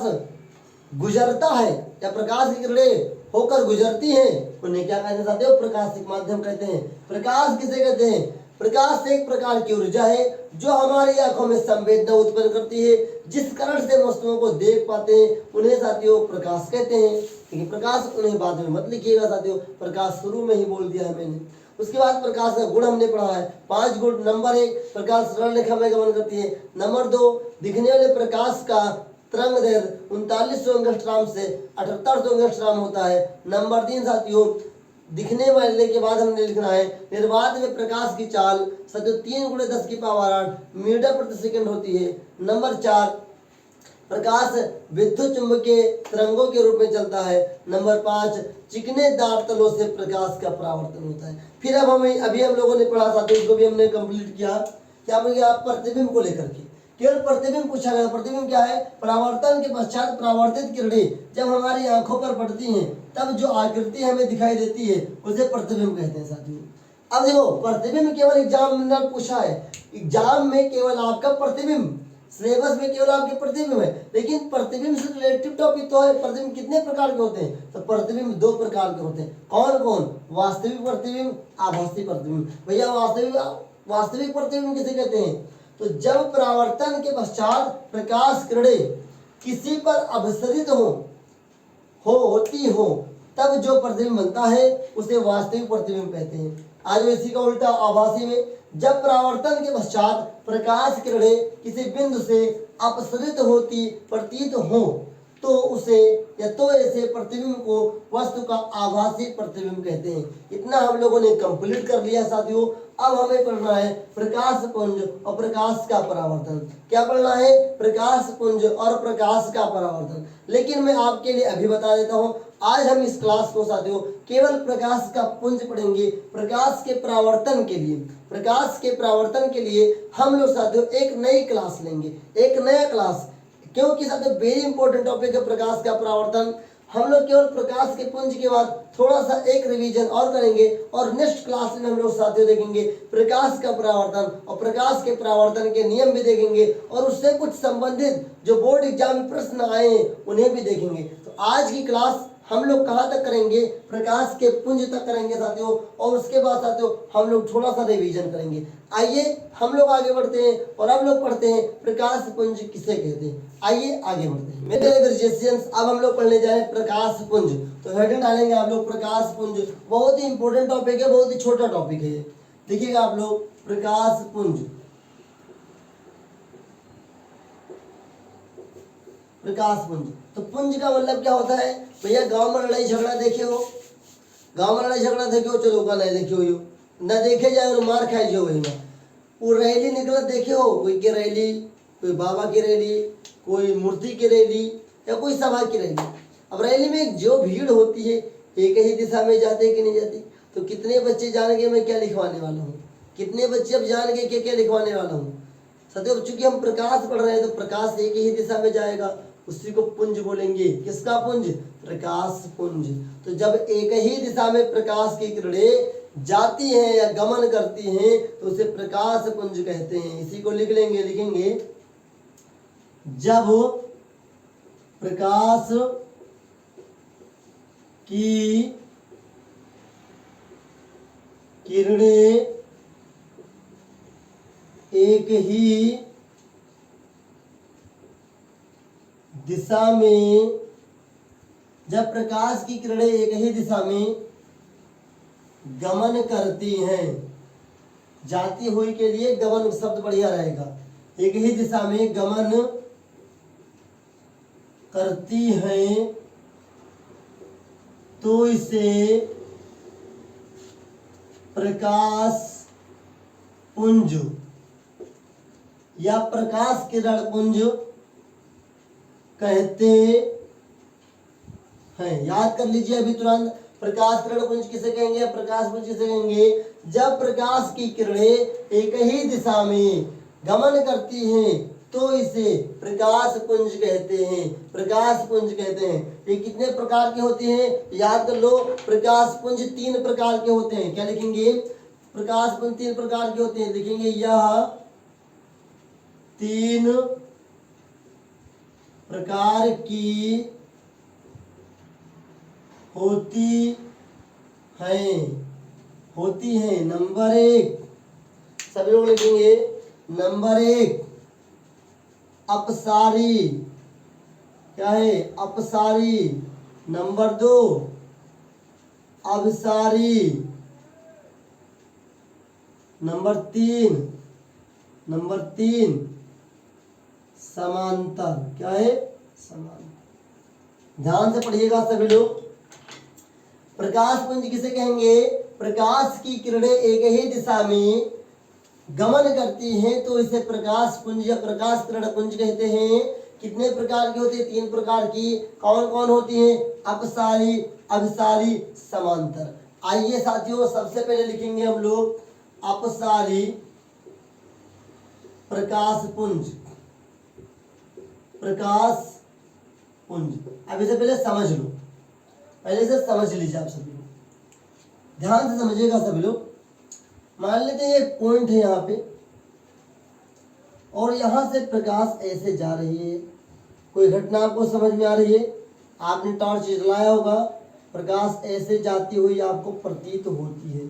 गुजरता है या प्रकाश की किरणें होकर गुजरती हैं उन्हें क्या कहते हैं साथियों? प्रकाशिक माध्यम कहते हैं। प्रकाश किसे कहते हैं? प्रकाश एक प्रकार की ऊर्जा है जो हमारी आंखों में संवेदना उत्पन्न करती है, जिस कारण से वस्तुओं को देख पाते हैं उन्हें साथियों प्रकाश कहते हैं। ठीक है, प्रकाश उन्हें बाद में मत लिखिएगा साथियों, प्रकाश शुरू में ही बोल दिया है मैंने। उसके बाद प्रकाश का गुण हमने पढ़ा है 5 गुण। नंबर 1 प्रकाश सरल रेखा में गमन करती है। नंबर 2 दिखने वाले प्रकाश का तरंग दैर्घ्य 3900 एंगस्ट्रॉम से 7800 एंगस्ट्रॉम होता है। नंबर 3 साथियों दिखने वाले के बाद हमने लिखना है निर्वात में प्रकाश की चाल साथियों 3 × 10⁸ मीटर प्रति सेकंड होती है। नंबर 4 प्रकाश विद्युत चुंबकीय तरंगों के रूप में चलता है। नंबर 5 चिकने दार तलों से प्रकाश का परावर्तन होता है। फिर अब हमें अभी हम लोगों ने पढ़ा साथियों, इसको भी हमने कंप्लीट किया। क्या बोल गया? प्रतिबिंब को लेकर के केवल प्रतिबिंब पूछा गया। प्रतिबिंब क्या है? परावर्तन के पश्चात परावर्तित किरणें जब हमारी आंखों पर पड़ती हैं तब जो आकृति हमें दिखाई देती है उसे प्रतिबिंब कहते हैं साथियों। अब देखो प्रतिबिंब केवल एग्जाम में पूछा है, एग्जाम में केवल आपका प्रतिबिंब, सिलेबस में केवल आपके प्रतिबिंब है, लेकिन प्रतिबिंब से रिलेटिव टॉपिक तो है। प्रतिबिंब कितने प्रकार के होते हैं? तो प्रतिबिंब 2 प्रकार के होते हैं। कौन कौन? वास्तविक प्रतिबिंब, आभासी प्रतिबिंब। भैया वास्तविक प्रतिबिंब किसे कहते हैं? तो जब परावर्तन के पश्चात प्रकाश किरणें किसी पर अपसरित होती हो तब जो प्रतिबिंब बनता है उसे वास्तविक प्रतिबिंब कहते हैं। आज इसी का उल्टा आभासी में जब परावर्तन के पश्चात प्रकाश किरणें किसी बिंदु से अपसरित होती प्रतीत हो तो उसे या तो ऐसे प्रतिबिंब को वस्तु का आभासी प्रतिबिंब कहते हैं। इतना हम लोगों ने कंप्लीट कर लिया साथियों। अब हमें पढ़ना है प्रकाश पुंज और प्रकाश का परावर्तन। क्या पढ़ना है? प्रकाश पुंज और प्रकाश का परावर्तन। लेकिन मैं आपके लिए अभी बता देता हूं, आज हम इस क्लास को साथियों केवल प्रकाश का पुंज पढ़ेंगे। प्रकाश के परावर्तन के लिए, प्रकाश के परावर्तन के लिए हम लोग साथियों एक नई क्लास लेंगे, एक नया क्लास, क्योंकि साथियों वेरी इंपॉर्टेंट टॉपिक है प्रकाश का परावर्तन। हम लोग केवल प्रकाश के पुंज के बाद थोड़ा सा एक रिवीजन और करेंगे और नेक्स्ट क्लास में हम लोग साथियों देखेंगे प्रकाश का परावर्तन और प्रकाश के परावर्तन के नियम भी देखेंगे और उससे कुछ संबंधित जो बोर्ड एग्जाम में प्रश्न आए हैं उन्हें भी देखेंगे। तो आज की क्लास हम लोग कहाँ तक करेंगे? प्रकाश के पुंज तक करेंगे साथियों, और उसके बाद साथियों हम लोग थोड़ा सा रिवीजन करेंगे। आइए हम लोग आगे बढ़ते हैं और अब लोग पढ़ते हैं प्रकाश पुंज किसे कहते हैं। आइए आगे बढ़ते हैं मेरे ग्रेजुएशियंस। अब हम लोग पढ़ने जा रहे हैं प्रकाश पुंज। तो हेडिंग डालेंगे आप लोग प्रकाश पुंज। बहुत ही इंपॉर्टेंट टॉपिक है, बहुत ही छोटा टॉपिक है। देखिएगा आप लोग प्रकाश पुंज, प्रकाश पुंज। तो पुंज का मतलब क्या होता है? भैया गांव में लड़ाई झगड़ा देखे हो? गांव में लड़ाई झगड़ा देखे हो? चलो का नहीं देखे हो, ना देखे जाए और मार खाई जो वही ना। वो रैली निकल देखे हो? कोई की रैली, कोई बाबा की रैली, कोई मूर्ति की रैली या कोई सभा की रैली। अब रैली में जो भीड़ होती है एक ही दिशा में जाते कि नहीं जाती? तो कितने बच्चे जान गए मैं क्या लिखवाने वाला हूँ? कितने बच्चे अब जान गए क्या क्या लिखवाने वाला हूँ? सदैव चूंकि हम प्रकाश पढ़ रहे हैं तो प्रकाश एक ही दिशा में जाएगा, उसी को पुंज बोलेंगे। किसका पुंज? प्रकाश पुंज। तो जब एक ही दिशा में प्रकाश की किरणें जाती हैं या गमन करती हैं तो उसे प्रकाश पुंज कहते हैं। इसी को लिख लेंगे, लिखेंगे जब प्रकाश की किरणें एक ही दिशा में, जब प्रकाश की किरणें एक ही दिशा में गमन करती हैं, जाती हुई के लिए गमन शब्द बढ़िया रहेगा, एक ही दिशा में गमन करती हैं तो इसे प्रकाश पुंज या प्रकाश किरण पुंज कहते हैं। याद कर लीजिए अभी तुरंत, प्रकाश किरण पुंज किसे कहेंगे, प्रकाश पुंज किसे कहेंगे, जब प्रकाश की किरणें एक ही दिशा में गमन करती हैं तो इसे प्रकाश पुंज कहते हैं, प्रकाश पुंज कहते हैं। ये कितने प्रकार के होते हैं, याद कर लो, प्रकाश पुंज 3 प्रकार के होते हैं। क्या लिखेंगे, प्रकाश पुंज 3 प्रकार के होते हैं, लिखेंगे यह 3 प्रकार की होती हैं। नंबर 1, सभी लोग लिखेंगे, नंबर 1 अपसारी, क्या है, अपसारी। नंबर 2 अभिसारी। नंबर 3 समांतर, क्या है, समांतर। ध्यान से पढ़िएगा सभी लोग। प्रकाश पुंज किसे कहेंगे, प्रकाश की किरणें एक ही दिशा में गमन करती हैं तो इसे प्रकाश पुंज या प्रकाश किरण पुंज कहते हैं। कितने प्रकार की होती है, 3 प्रकार की। कौन कौन होती हैं, अपसारी, अभिसारी, समांतर। आइए साथियों, सबसे पहले लिखेंगे हम लोग अपसारी प्रकाश पुंज, प्रकाश पुंज। अब इसे पहले समझ लो, पहले से समझ लीजिए आप सभी लोग, ध्यान से समझिएगा सभी लोग। मान लेते हैं एक पॉइंट है यहाँ पे और यहाँ से प्रकाश ऐसे जा रही है। कोई घटना आपको समझ में आ रही है, आपने टॉर्च जलाया होगा, प्रकाश ऐसे जाती हुई आपको प्रतीत होती है,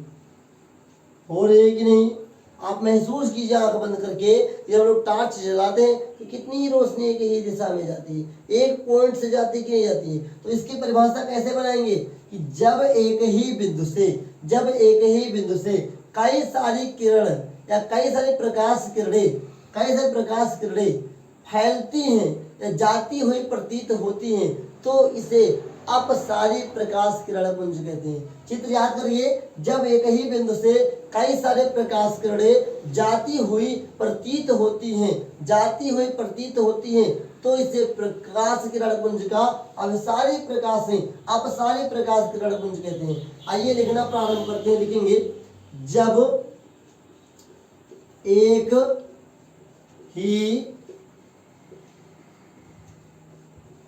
हो रही है कि नहीं। आप महसूस कीजिए आंख बंद करके, जब हम लोग टॉर्च जलाते हैं तो कितनी ही रोशनी एक ही दिशा में जाती है, एक पॉइंट से जाती है कि नहीं जाती है। तो इसकी परिभाषा कैसे बनाएंगे कि जब एक ही बिंदु से कई सारी किरण या कई सारी प्रकाश किरणें फैलती हैं या जाती हुई प्रतीत होती हैं तो इसे अपसारी प्रकाश किरण पुंज कहते हैं। चित्र याद करिए, जब एक ही बिंदु से कई सारे प्रकाश किरणें जाती हुई प्रतीत होती हैं तो इसे प्रकाश किरण पुंज का अपसारी प्रकाश किरण पुंज कहते हैं। आइए लिखना प्रारंभ करते हैं, लिखेंगे जब एक ही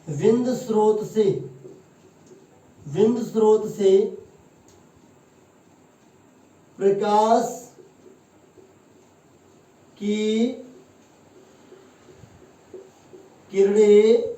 विंद स्रोत से प्रकाश की किरणें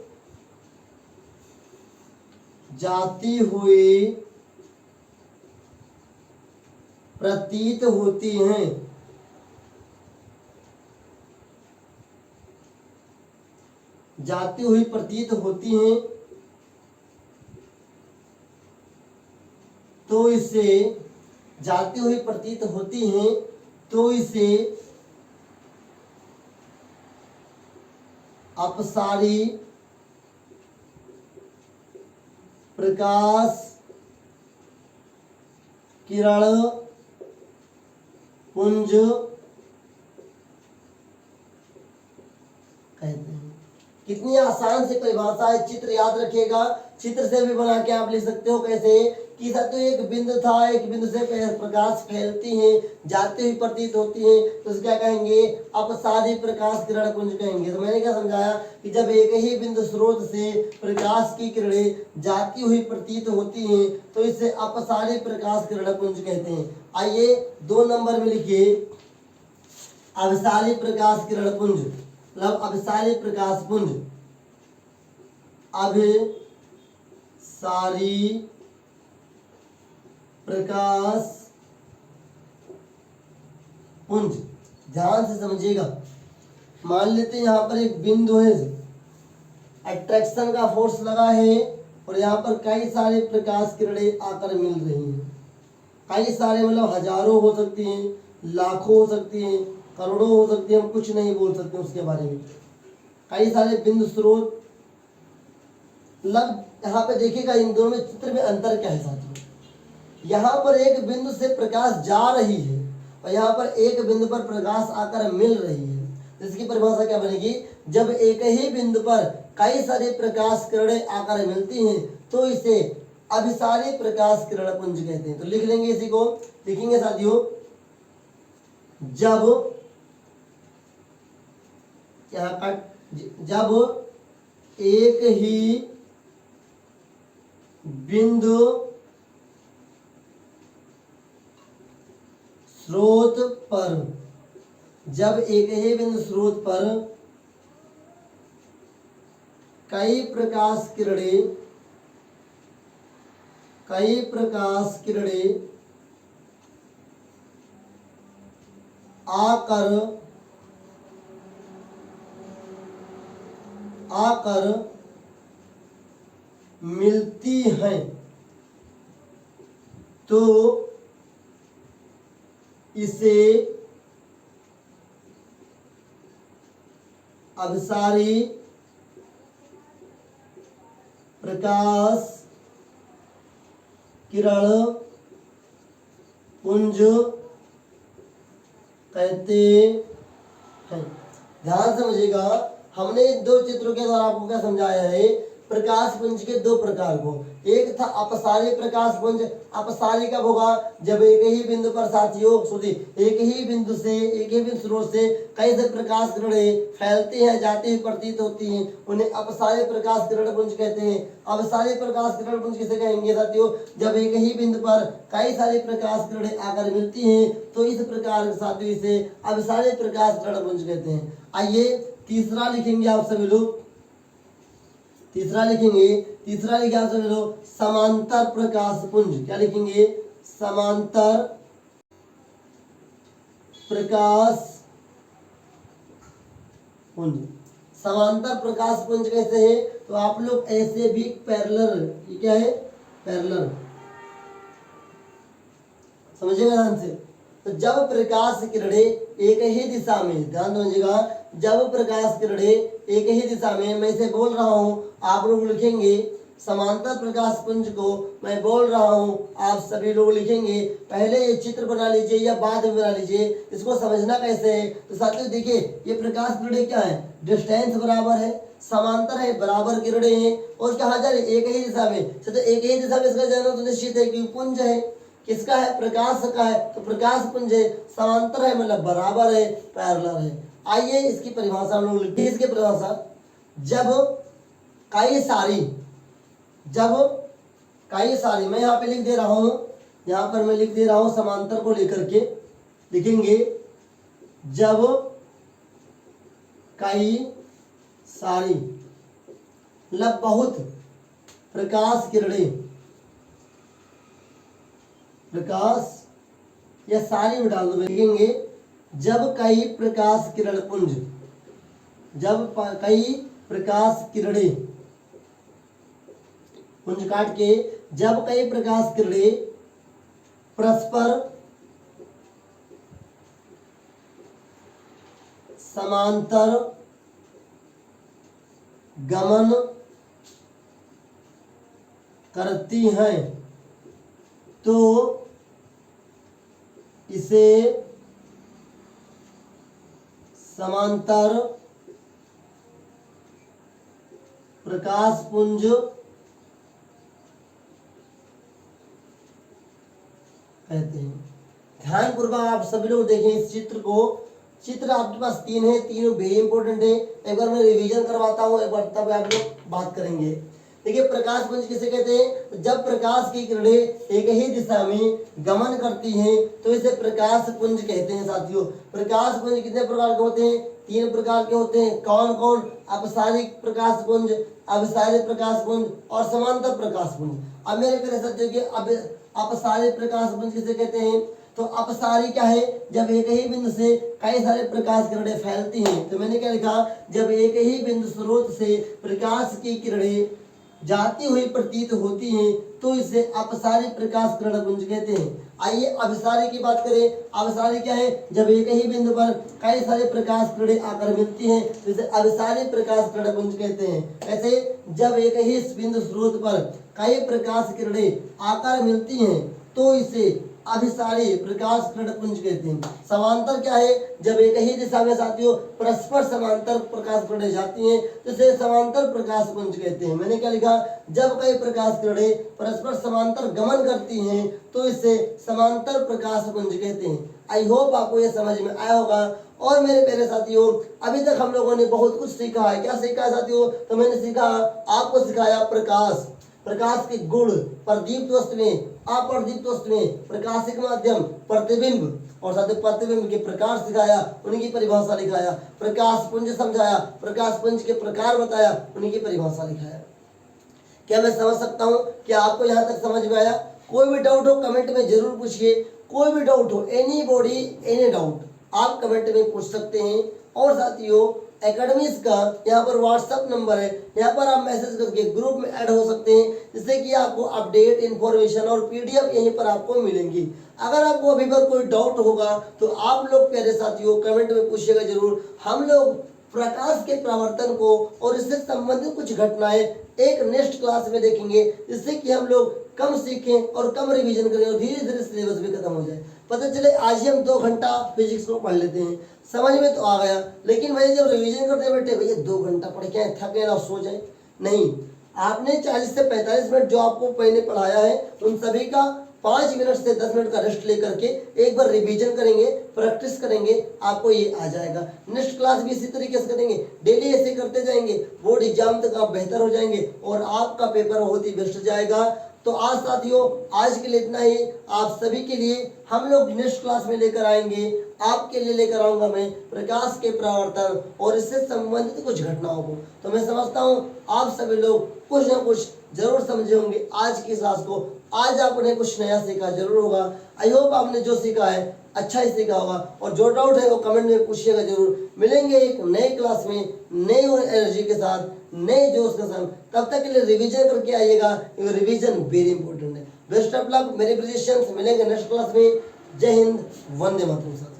जाती हुई प्रतीत होती हैं तो इसे अपसारी प्रकाश किरण पुंज कहते हैं। कितनी आसान से परिभाषा है, चित्र याद रखिएगा, चित्र से भी बना के आप लिख सकते हो। कैसे कि तो एक बिंदु था, एक बिंदु से प्रकाश फैलती हैं, जाती हुई प्रतीत होती हैं तो इसे क्या कहेंगे, अपसारी प्रकाश किरण पुंज कहेंगे। तो मैंने क्या समझाया कि जब एक ही बिंदु स्रोत से प्रकाश की किरणें जाती हुई प्रतीत होती हैं तो इसे अपसारी प्रकाश किरण पुंज कहते हैं। आइए 2 नंबर में लिखिए अभिसारी प्रकाश किरण पुंज, मतलब अभिसारी प्रकाश पुंज, अभिसारी प्रकाश पुंज। ध्यान से समझिएगा, मान लेते हैं यहाँ पर एक बिंदु है, अट्रैक्शन का फोर्स लगा है और यहाँ पर कई सारे प्रकाश किरणें आकर मिल रही हैं। कई सारे मतलब हजारों हो सकती हैं, लाखों हो सकती हैं, करोड़ों हो सकती है, हम कुछ नहीं बोल सकते उसके बारे में। कई सारे बिंदु स्रोत, मतलब यहाँ पे देखिएगा इन दोनों में चित्र में अंतर क्या है साथियों। यहाँ पर एक बिंदु से प्रकाश जा रही है और यहाँ पर एक बिंदु पर प्रकाश आकर मिल रही है। इसकी परिभाषा क्या बनेगी, जब एक ही बिंदु पर कई सारी प्रकाश किरणें आकर मिलती हैं तो इसे अभिसारी प्रकाश किरण पुंज कहते हैं। तो लिख लेंगे इसी को, लिखेंगे साथियों, जब जब एक ही बिंदु स्रोत पर, जब एक ही बिंदु स्रोत पर कई प्रकाश किरणें आकर मिलती हैं तो इसे अभिसारी प्रकाश किरण पुंज कहते हैं। ध्यान समझिएगा, हमने दो चित्रों के द्वारा आपको क्या समझाया है, प्रकाश पुंज के दो प्रकार को। एक था अपसारी प्रकाश पुंज। अपसारी कब होगा, जब एक ही बिंदु पर साथियों एक ही बिंदु स्रोत से कई से प्रकाश किरणें फैलती हैं, जाती हुई प्रतीत होती हैं, उन्हें अपसारी प्रकाश किरण पुंज कहते हैं। अपसारी प्रकाश किरण पुंज किसे कहेंगे साथियों, जब एक ही बिंदु पर कई सारी प्रकाश किरणें आकर मिलती हैं तो इस प्रकार साथियों इसे अपसारी प्रकाश किरण पुंज कहते हैं। आइए तीसरा लिखेंगे आप सभी लोग, तीसरा लिखे आप सभी लोग, समांतर प्रकाश पुंज। क्या लिखेंगे, समांतर प्रकाश पुंज। समांतर प्रकाश पुंज कैसे है, तो आप लोग ऐसे भी पैरेलल, ये क्या है, पैरेलल, समझिएगा ध्यान से। तो जब प्रकाश किरणें एक ही दिशा में, ध्यान दीजिएगा, जब प्रकाश किरणें एक ही दिशा में, मैं इसे बोल रहा हूं, आप लोग लिखेंगे समांतर प्रकाश पुंज को, मैं बोल रहा हूं, आप सभी लोग लिखेंगे। पहले ये चित्र बना लीजिए या बाद में बना लीजिए, इसको समझना कैसे है। तो साथियों देखिए, ये प्रकाश किरणें क्या है, डिस्टेंस बराबर है, समांतर है, बराबर किरणें हैं और कहा जा रही एक ही दिशा में। तो एक ही दिशा में इसका जाना तो निश्चित है कि पुंज है, किसका है, प्रकाश का है, तो प्रकाश पुंज है, समांतर है मतलब बराबर है, पैरेलल है। आइए इसकी परिभाषा हम लोग लिखते हैं। इसकी परिभाषा, जब कई सारी, मैं यहाँ पे लिख दे रहा हूं, यहाँ पर मैं लिख दे रहा हूं समांतर को लेकर के लिखेंगे, जब कई सारी मतलब बहुत प्रकाश किरणें, प्रकाश या सारी में डाल दो, लिखेंगे जब कई प्रकाश किरण पुंज, जब कई प्रकाश किरणें, पुंज काट के, जब कई प्रकाश किरणें परस्पर समांतर गमन करती हैं तो इसे समांतर प्रकाश पुंज कहते हैं। ध्यान पूर्वक आप सभी लोग देखें इस चित्र को। चित्र आपके पास तीन है, तीनों वेरी इंपॉर्टेंट है। एक बार मैं रिवीजन करवाता हूँ, एक बार तब आप लोग बात करेंगे। देखिए प्रकाश पुंज किसे कहते हैं, जब प्रकाश की किरणें एक ही दिशा में गमन करती हैं तो इसे प्रकाश पुंज कहते हैं। साथियों प्रकाश पुंज कितने प्रकार के होते हैं, तीन प्रकार के होते हैं। कौन कौन, अपसारिक प्रकाश पुंज, अभिसारिक प्रकाश पुंज और समांतर प्रकाश पुंज। अब मेरे प्यारे साथियों के अपसारिक प्रकाश पुंज किसे कहते हैं, तो अपसारी क्या है, जब एक ही बिंदु से कई सारे प्रकाश किरणें फैलती हैं। तो मैंने क्या लिखा, जब एक ही बिंदु स्रोत से प्रकाश की किरणें जाती हुई प्रतीत होती हैं तो इसे अपसारी प्रकाश किरण पुंज कहते हैं। आइए अभिसारी की बात करें। अभिसारी क्या है, जब एक ही बिंदु पर कई सारे प्रकाश किरणें आकर मिलती हैं तो इसे अभिसारी प्रकाश किरण पुंज कहते हैं। ऐसे जब एक ही बिंदु स्रोत पर कई प्रकाश किरणें आकर मिलती हैं तो इसे अभिसारी प्रकाश किरण पुंज कहते हैं। समांतर क्या है? जब एक ही दिशा में साथियों परस्पर समांतर प्रकाश किरणें जाती हैं तो इसे समांतर प्रकाश पुंज कहते हैं। मैंने क्या लिखा? जब कई प्रकाश किरणें परस्पर समांतर गमन करती हैं तो इसे समांतर प्रकाश पुंज कहते हैं। आई होप आपको ये समझ में आया होगा। और मेरे प्यारे साथियों, अभी तक हम लोगों ने बहुत कुछ सीखा है। क्या सीखा है साथियों? तो मैंने सीखा, आपको सिखाया प्रकाश, प्रकाश के गुण, प्रदीप्त वस्तुएं, अप्रदीप्त वस्तुएं, प्रकाशिक माध्यम, प्रतिबिंब, और साथ ही प्रतिबिंब के प्रकार सिखाया, उनकी परिभाषा लिखाया, प्रकाश पुंज समझाया, प्रकाश पुंज के प्रकार बताया, उनकी परिभाषा लिखाया। क्या मैं समझ सकता हूँ? क्या आपको यहाँ तक समझ में आया? कोई भी डाउट हो कमेंट में जरूर पूछिए। कोई भी डाउट हो, एनी बॉडी एनी डाउट, आप कमेंट में पूछ सकते हैं। और साथियों, एकेडमीज का यहाँ पर व्हाट्सएप नंबर है, यहाँ पर आप मैसेज करके ग्रुप में ऐड हो सकते हैं, जिससे कि आपको अपडेट, इन्फॉर्मेशन और पीडीएफ यहीं पर आपको मिलेंगी। अगर आपको अभी पर कोई डाउट होगा तो आप लोग प्यारे साथियों कमेंट में पूछिएगा जरूर। हम लोग प्रकाश के प्रवर्तन को और इससे संबंधित कुछ घटनाएं एक नेक्स्ट क्लास में देखेंगे, जिससे कि हम लोग कम सीखें और कम रिवीजन करें और धीरे धीरे सिलेबस भी खत्म हो जाए। पता चले आज ही हम 2 घंटा फिजिक्स को पढ़ लेते हैं, समझ में तो आ गया, लेकिन भैया जब रिवीजन करते बैठे भैया 2 घंटा पढ़ के थके ना सो जाए, नहीं। आपने 40 से 45 मिनट जो आपको मैंने पढ़ाया है उन सभी का 5 मिनट से 10 मिनट का रेस्ट लेकर के एक बार रिवीजन करेंगे, प्रैक्टिस करेंगे, आपको ये आ जाएगा। नेक्स्ट क्लास भी इसी तरीके से करेंगे, डेली ऐसे करते जाएंगे, बोर्ड एग्जाम तक आप बेहतर हो जाएंगे और आपका पेपर बहुत ही बेस्ट जाएगा। तो आज साथियों, आज के लिए इतना ही। आप सभी के लिए हम लोग नेक्स्ट क्लास में लेकर आएंगे, आपके लिए लेकर आऊंगा मैं प्रकाश के प्रवर्तन और इससे संबंधित कुछ घटनाओं को। तो मैं समझता हूँ आप सभी लोग कुछ ना कुछ जरूर समझे होंगे आज की क्लास को। आज आपने कुछ नया सीखा जरूर होगा। आई होप आपने जो सीखा है अच्छा ही सीखा होगा, और जो डाउट है वो कमेंट में पूछिएगा जरूर। मिलेंगे एक नए क्लास में नई एनर्जी के साथ, नए जोश के साथ। तब तक के लिए रिवीजन करके आइएगा, रिवीजन वेरी इंपॉर्टेंट है। बेस्ट ऑफ लक मेरे प्रिपरेशन। मिलेंगे नेक्स्ट क्लास में। जय हिंद, वंदे मातरम।